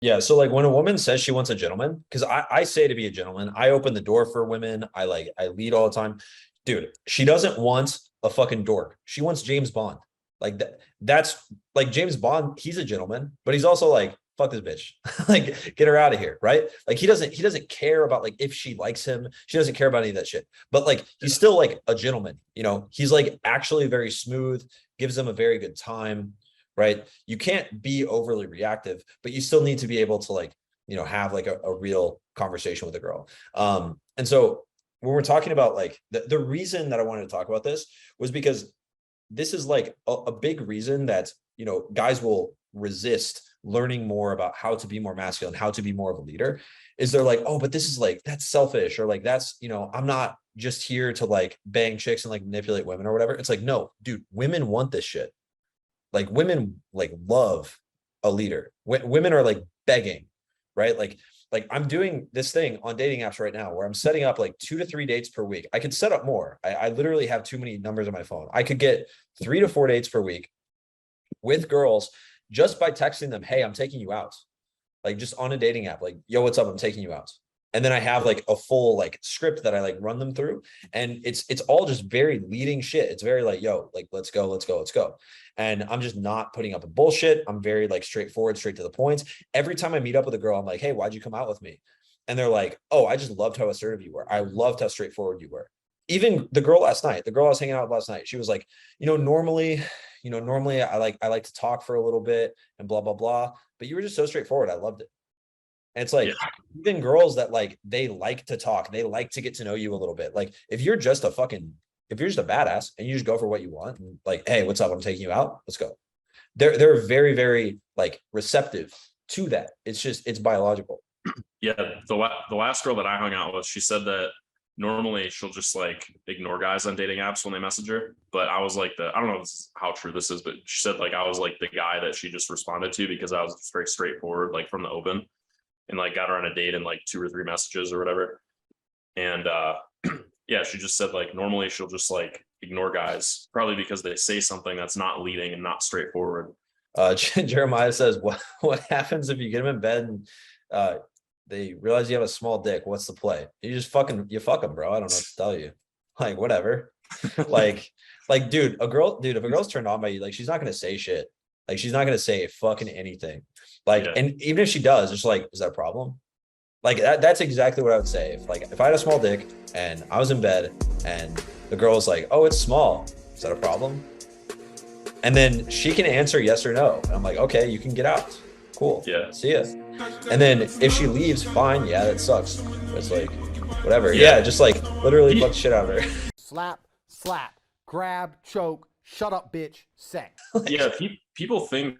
Yeah. So like when a woman says she wants a gentleman, because I say to be a gentleman, I open the door for women. I lead all the time. Dude, she doesn't want a fucking dork. She wants James Bond. Like that's like James Bond, he's a gentleman, but he's also like, fuck this bitch. Like get her out of here. Right. Like he doesn't care about like if she likes him. She doesn't care about any of that shit. But like he's still like a gentleman, he's like actually very smooth, gives them a very good time, right? You can't be overly reactive, but you still need to be able to like, have like a real conversation with a girl. And so when we're talking about like the reason that I wanted to talk about this was because this is like a big reason that, guys will resist learning more about how to be more masculine, how to be more of a leader, is they're like, oh, but this is like, that's selfish, or like, that's, I'm not just here to like bang chicks and like manipulate women or whatever. It's like, no, dude, women want this shit. Like women like love a leader. Women are like begging, right? Like I'm doing this thing on dating apps right now where I'm setting up like 2 to 3 dates per week. I could set up more. I literally have too many numbers on my phone. I could get 3 to 4 dates per week with girls just by texting them, hey, I'm taking you out. Like just on a dating app, like, yo, what's up? I'm taking you out. And then I have like a full like script that I like run them through. And it's all just very leading shit. It's very like, yo, like, let's go, let's go, let's go. And I'm just not putting up a bullshit. I'm very like straightforward, straight to the point. Every time I meet up with a girl, I'm like, hey, why'd you come out with me? And they're like, oh, I just loved how assertive you were. I loved how straightforward you were. Even the girl last night, the girl I was hanging out with last night, she was like, normally I like to talk for a little bit and blah, blah, blah. But you were just so straightforward. I loved it. And it's Yeah, like even girls that like they like to talk, they like to get to know you a little bit. Like if you're just a badass and you just go for what you want, and like, hey, what's up? I'm taking you out. Let's go. They're very, very like receptive to that. It's biological. yeah. The last girl that I hung out with, she said that normally she'll just like ignore guys on dating apps when they message her. But I was like I don't know how true this is, but she said like I was like the guy that she just responded to because I was just very straightforward, like from the open, and like got her on a date in like 2 or 3 messages or whatever. And yeah, she just said like normally she'll just like ignore guys, probably because they say something that's not leading and not straightforward. Jeremiah says, what happens if you get them in bed and uh, they realize you have a small dick? What's the play? You fuck them, bro. I don't know what to tell you. Like, whatever. like, dude, if a girl's turned on by you, like, she's not gonna say shit. Like, she's not gonna say fucking anything. Like, Yeah, and even if she does, it's like, is that a problem? Like, that's exactly what I would say. If I had a small dick and I was in bed and the girl was like, oh, it's small, is that a problem? And then she can answer yes or no. And I'm like, okay, you can get out. Cool. yeah, See ya. And then if she leaves, fine. Yeah, that sucks. But it's like, whatever. yeah. Yeah, just like literally fuck the shit out of her. Slap, slap, grab, choke, shut up, bitch, sex. Yeah, people think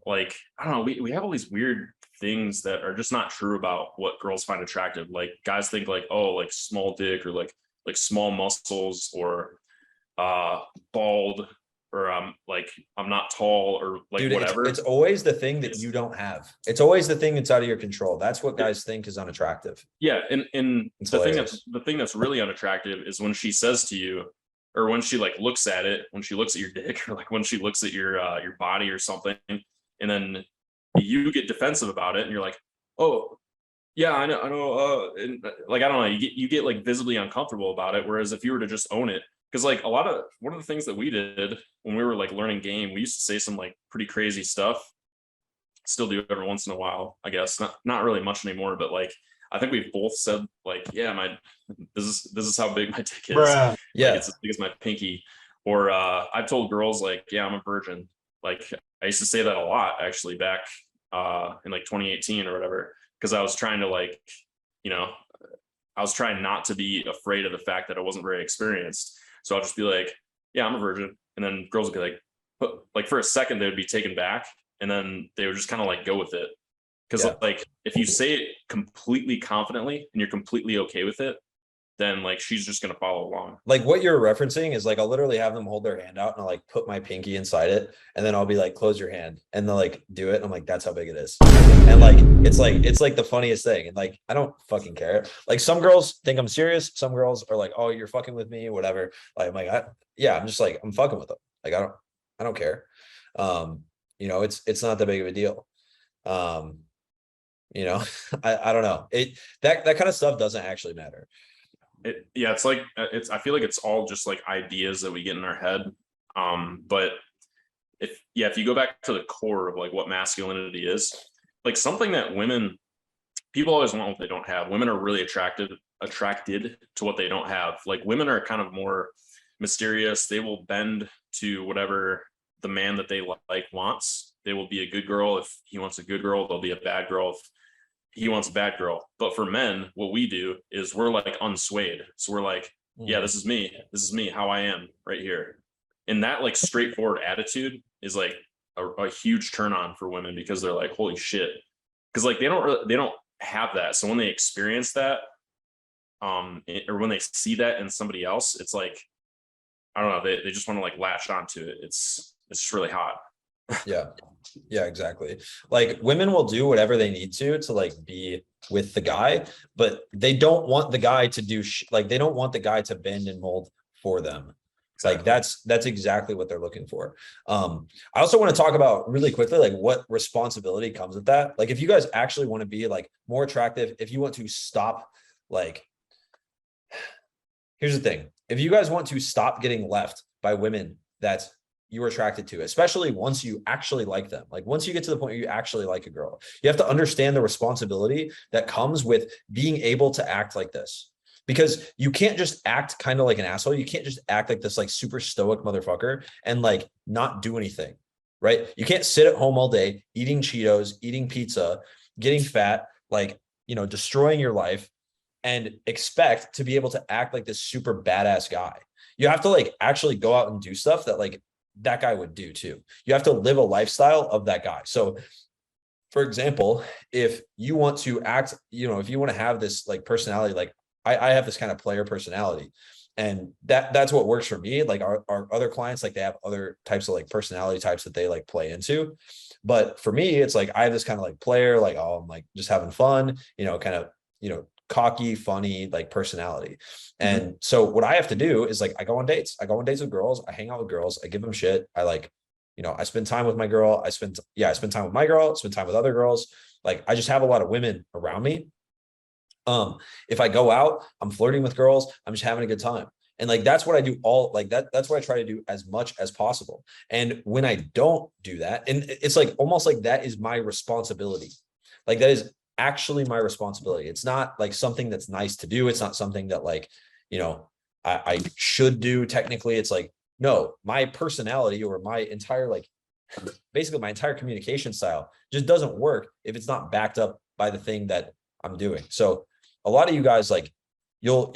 like I don't know, we have all these weird things that are just not true about what girls find attractive. Like guys think like, oh, like small dick or like small muscles or bald or like I'm not tall or like Dude, whatever. it's always the thing that you don't have. It's always the thing that's out of your control. That's what guys think is unattractive. Yeah, and It's the thing that's really unattractive is when she says to you, or when she like looks at it, when she looks at your dick, or like when she looks at your body or something, and then you get defensive about it, and you're like, oh yeah, I know, and like I don't know, you get like visibly uncomfortable about it. Whereas if you were to just own it, because like one of the things that we did when we were like learning game, we used to say some like pretty crazy stuff. Still do every once in a while, I guess. Not really much anymore, but like I think we've both said like, yeah, this is how big my dick is. Bruh. Like Yeah. it's as big as my pinky. Or I've told girls like, yeah, I'm a virgin. Like I used to say that a lot actually back in like 2018 or whatever, because I was trying to like, you know, I was trying not to be afraid of the fact that I wasn't very experienced. So I'll just be like, yeah, I'm a virgin. And then girls would be like, like for a second they would be taken back, and then they would just kind of like go with it. Because Yeah. like if you say it completely confidently and you're completely okay with it, then like she's just gonna follow along. Like what you're referencing is like I'll literally have them hold their hand out and I'll like put my pinky inside it, and then I'll be like, close your hand, and they'll like do it. I'm like, that's how big it is. And like it's like the funniest thing. And like I don't fucking care. Like some girls think I'm serious, some girls are like, oh, you're fucking with me, whatever. Like I'm like, yeah, I'm just like, I'm fucking with them. Like I don't care. It's not that big of a deal. Um You know, I don't know. That kind of stuff doesn't actually matter. It's like I feel like it's all just like ideas that we get in our head. But if you go back to the core of like what masculinity is, like something that people always want what they don't have. Women are really attracted to what they don't have. Like women are kind of more mysterious. They will bend to whatever the man that they like wants. They will be a good girl. If he wants a good girl, they'll be a bad girl if he wants a bad girl. But for men, what we do is we're like unswayed. So we're like, yeah, this is me. This is me, how I am right here. And that like straightforward attitude is like a huge turn on for women, because they're like, holy shit. Because like they don't have that. So when they experience that, or when they see that in somebody else, it's like, I don't know, they just want to like latch onto it. It's just really hot. Yeah. Yeah, exactly. Like women will do whatever they need to like be with the guy, but they don't want the guy to do like they don't want the guy to bend and mold for them. Exactly. Like that's exactly what they're looking for. I also want to talk about really quickly, like what responsibility comes with that. Like if you guys actually want to be like more attractive, if you want to stop, like, here's the thing. If you guys want to stop getting left by women that you're attracted to, especially once you actually like them, like once you get to the point where you actually like a girl, you have to understand the responsibility that comes with being able to act like this. Because you can't just act kind of like an asshole. You can't just act like this like super stoic motherfucker and like not do anything, right? You can't sit at home all day eating Cheetos, eating pizza, getting fat, like, you know, destroying your life and expect to be able to act like this super badass guy. You have to like actually go out and do stuff that like that guy would do too. You have to live a lifestyle of that guy. So for example, if you want to act, you know, if you want to have this like personality, like I have this kind of player personality, and that's what works for me. Like our other clients, like they have other types of like personality types that they like play into. But for me, it's like, I have this kind of like player, like, oh, I'm like just having fun, you know, kind of, you know, cocky, funny, like personality. And so what I have to do is like, I go on dates with girls. I hang out with girls. I give them shit. I like, you know, I spend time with my girl. I spend time with my girl, spend time with other girls. Like, I just have a lot of women around me. If I go out, I'm flirting with girls, I'm just having a good time. And like, that's what I do that's what I try to do as much as possible. And when I don't do that, and it's like, almost like that is my responsibility. Like that is actually my responsibility. It's not like something that's nice to do. It's not something that like, you know, I should do technically. It's like, no, my personality or my entire, like basically my entire communication style just doesn't work if it's not backed up by the thing that I'm doing. So a lot of you guys, like you'll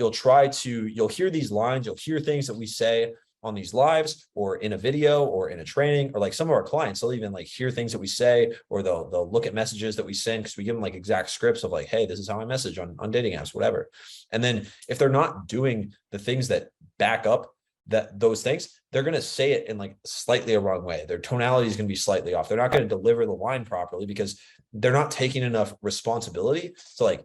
hear these lines, you'll hear things that we say on these lives or in a video or in a training, or like some of our clients, they'll even like hear things that we say, or they'll look at messages that we send, because we give them like exact scripts of like, hey, this is how I message on dating apps, whatever. And then if they're not doing the things that back up those things, they're going to say it in like slightly a wrong way. Their tonality is going to be slightly off. They're not going to deliver the line properly because they're not taking enough responsibility to like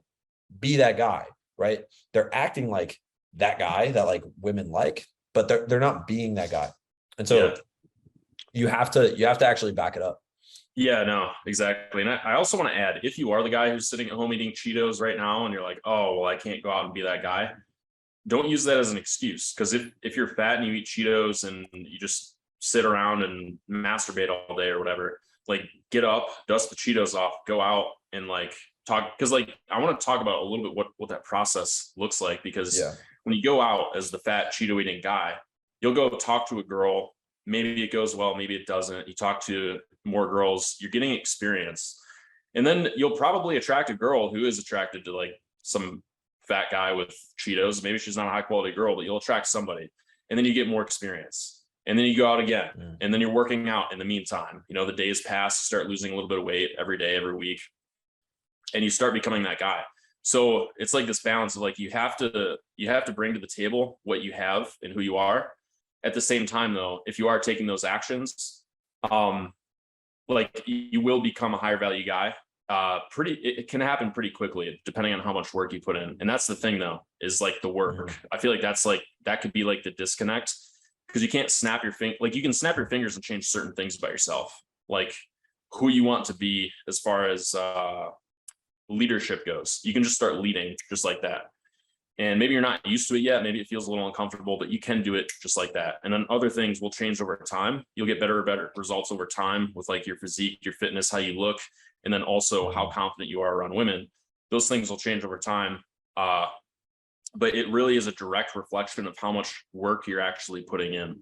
be that guy, right? They're acting like that guy that like women like, but they're not being that guy. And so you have to actually back it up. Yeah, no, exactly. And I also want to add, if you are the guy who's sitting at home eating Cheetos right now and you're like, oh, well, I can't go out and be that guy, don't use that as an excuse. Because if you're fat and you eat Cheetos and you just sit around and masturbate all day or whatever, like get up, dust the Cheetos off, go out and like talk. Because like I want to talk about a little bit what that process looks like. Because when you go out as the fat Cheeto eating guy, you'll go talk to a girl. Maybe it goes well, maybe it doesn't. You talk to more girls, you're getting experience. And then you'll probably attract a girl who is attracted to like some fat guy with Cheetos. Maybe she's not a high quality girl, but you'll attract somebody. And then you get more experience. And then you go out again. And then you're working out in the meantime. You know, the days pass, you start losing a little bit of weight every day, every week. And you start becoming that guy. So it's like this balance of like, you have to bring to the table what you have and who you are. At the same time, though, if you are taking those actions, like you will become a higher value guy. It can happen pretty quickly depending on how much work you put in. And that's the thing though, is like the work. I feel like that could be like the disconnect, because you can't snap your like you can snap your fingers and change certain things about yourself, like who you want to be as far as leadership goes. You can just start leading just like that. And maybe you're not used to it yet. Maybe it feels a little uncomfortable, but you can do it just like that. And then other things will change over time. You'll get better results over time with like your physique, your fitness, how you look, and then also how confident you are around women. Those things will change over time. But it really is a direct reflection of how much work you're actually putting in.